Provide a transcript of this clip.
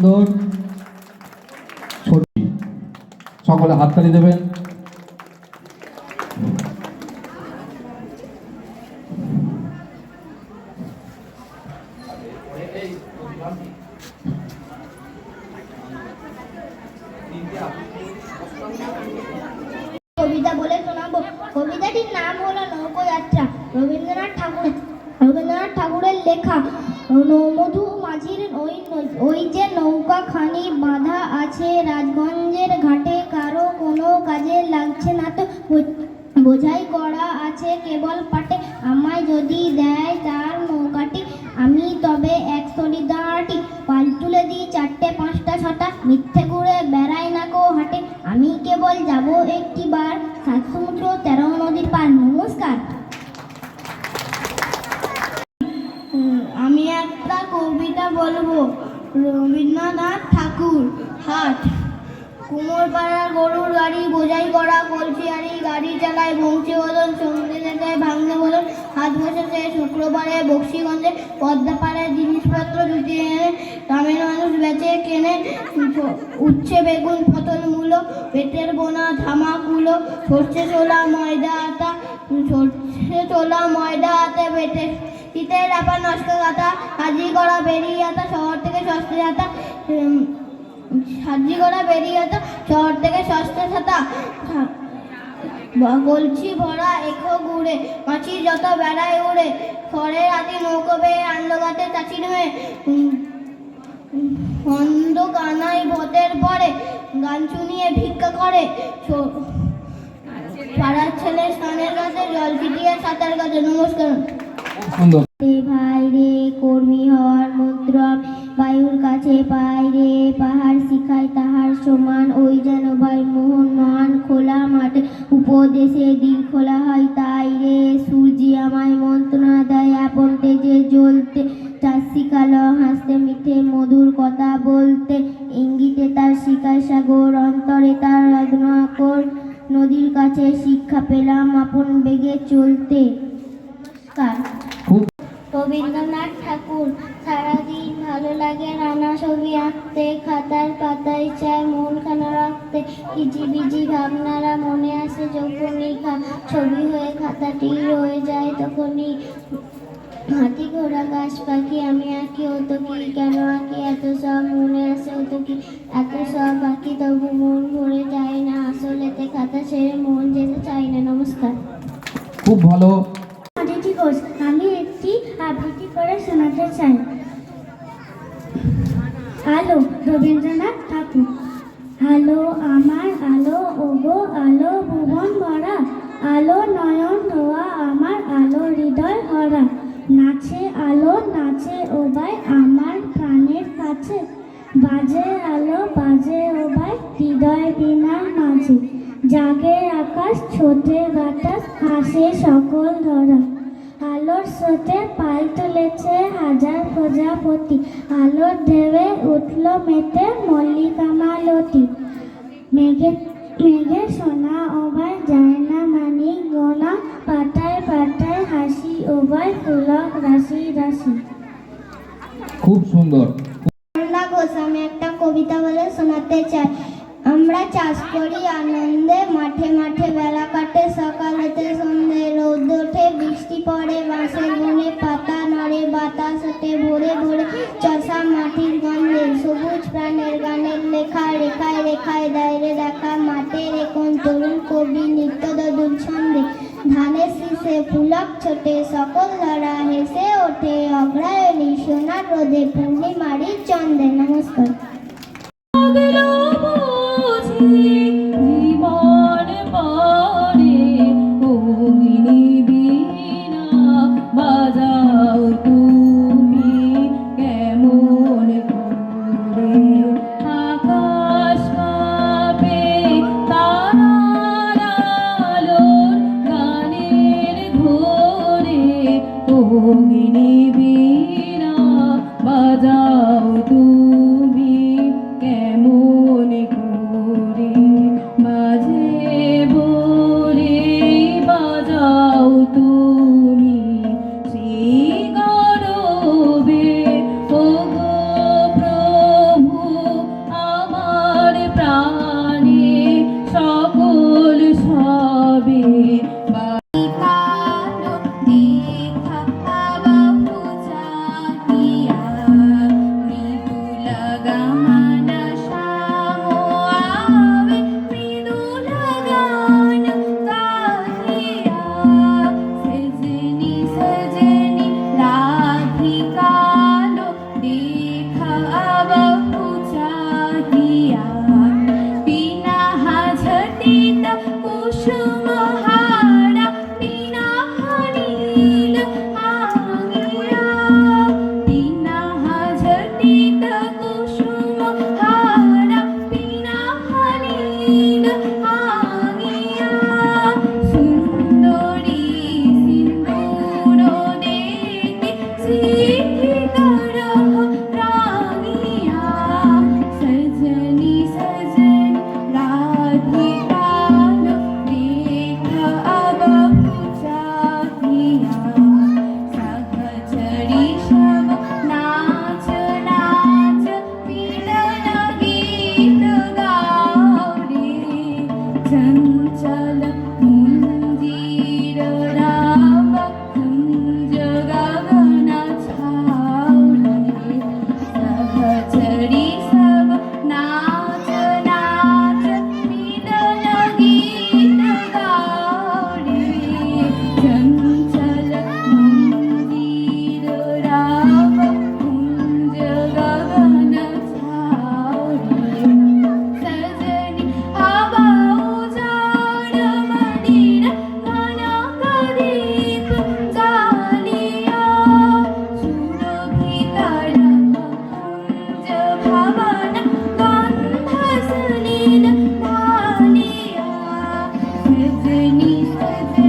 সুন্দর ছবি, সকলে হাততালি দেবেন। কবিতা বলে শোনাবো। কবিতাটির নাম হলো নৌকোযাত্রা। রবীন্দ্রনাথ ঠাকুরের লেখা। মধু মাঝির ওই যে নৌকাখানি বাঁধা আছে রাজগঞ্জের ঘাটে, কারো কোনো কাজে লাগছে না তো, বোঝাই করা আছে কেবল পাটে। আমায় যদি দেয় তার নৌকাটি, আমি তবে 100 দাঁড়াটি, পাল তুলে দিই 4টে 5টা 6টা, মিথ্যে ঘুরে বেড়াই না কো হাটে। আমি কেবল যাব একটিবার 7 সমুদ্র 13 নদীর পার। নমস্কার। আমি একটা কবিতা বলবো। রবীন্দ্রনাথ ঠাকুর। হাট। কুমোরপাড়ার গরুর গাড়ি, বোঝাই করা কলসিয়ারি, গাড়ি চালায় বংশীবদন, সঙ্গে যেতে ভাঙলে বদন। হাট বসেছে শুক্রবারে বক্সিগঞ্জে, পদ্মাপাড়ে জিনিসপত্র জুটিয়ে এনে গ্রামের মানুষ বেচে কেনে। উচ্ছে বেগুন পটল মূলো, পেটের বোনা ধামাকুলো, সর্ষে ছোলা ময়দা হাতে বেটে শীতের রাপা নস্কা কাটা, হাজি করা বেরিয়ে আতা শহর থেকে সস্তে যাতা, ছাতা, গলছি ভরা এখো গুড়ে, মাছি যত বেড়ায় উড়ে। খড়ের রাতে নৌকো বেয়ে আনলো গাতে চাচির মেয়ে, হন্দ কানাই ভোটের পরে গান শুনিয়ে ভিক্ষা করে। পাড়ার ছেলে স্নানের কাছে জল ছিটিয়ে সাঁতার কাছে। নমস্কার। ভাই রে কর্মী হওয়ার মন্ত্র বায়ুর কাছে পাই রে, পাহাড় শিখায় তাহার সমান, ওই যেন ভাই মোহন মহান খোলা মাঠে উপদেশে দিন খোলা হয় তাই রে। সূর্যি আমায় মন্ত্রণা দেয় আপন তেজে জ্বলতে, তার শিখালো হাসতে মিঠে মধুর কথা বলতে, ইঙ্গিতে তার শিখায় সাগর, অন্তরে তার রত্নাকর, নদীর কাছে শিক্ষা পেলাম আপন বেগে চলতে। রবীন্দ্রনাথ ঠাকুর। সারাদিন ভালো লাগে নানা ছবি আঁকতে, খাতার পাতায় চায় মনখানা রাখতে, কিচিবিচি ভাবনারা মনে আসে যখনই ছবি হয়ে খাতাটি রয়ে যায় তখনই। হাতি ঘোড়া গাছ পাখি আমি আঁকি, হতো কি কেন আঁকি, এত সব মনে আসে হতো কি, এত সব আঁকি তবু মন ভরে যায় না, আসলেতে খাতা ছেড়ে মন যেতে চাই না। নমস্কার। খুব ভালো। আমি একটি আবৃত্তি করে শোনাতে চাই। আলো। রবীন্দ্রনাথ ঠাকুর। আলো আমার আলো, ওগো আলো ভুবন ভরা, আলো নয়ন ধোয়া আমার, আলো হৃদয় ভরা, নাচে আলো নাচে ও ভাই আমার প্রাণের কাছে, বাজে আলো বাজে ও ভাই হৃদয় বীণার মাঝে, জাগে আকাশ ছোটে বাতাস হাসে সকল ধরা, আলোর স্রোতে পাল তুলেছে হাজার প্রজাপতি, আলোর ঢেউয়ে উঠল মেতে মল্লিকা মালতী, মেঘে সোনা ও ভাই যায় না মানি গোনা, পাতায় পাতায় হাসি ও ভাই পুলক রাশি রাশি। খুব সুন্দর। আমি একটা কবিতা বলে শোনাতে চাই। আমরা চাষ করি আনন্দে, মাঠে মাঠে বেলা কাটে, সকাল হতে সন্ধে রোদ ওঠে, বৃষ্টি পড়ে বাঁশের বনে, পাতা নড়ে বাতাস ওঠে ভোরে ভোরে, চষা মাটির গন্ধে, সবুজ প্রাণের গানের লেখা, রেখায় রেখায় দায়রে দেখা, মাঠের এখন তরুণ কবি নিত্য দদুর ছন্দে, ধানের শীষে পুলক ছোটে সকল ধরা হেসে ওঠে, অগ্রায়ণী সোনার রোদে পূর্ণিমারি চন্দে। নমস্কার। জীবন পরে অগ্নি বীণা বাজাও তুমি কেমন করে, আকাশ কাঁপে তারার আলোর গানের ঘোরে, অগ্নি বীণা বাজাও তুমি चञ्चल मन्दिर राम कुञ्ज गगन छाउरे सहचरी सब नाच नाच मिलन गीत गाउरे चञ्चल मन्दिर राम कुञ्ज गगन छाउरे सजनी हवा उजाड मदिर कनक दीप जालिया सुरभित कुञ्ज भवन गन्ध सुनील मालिया सजनी सजनी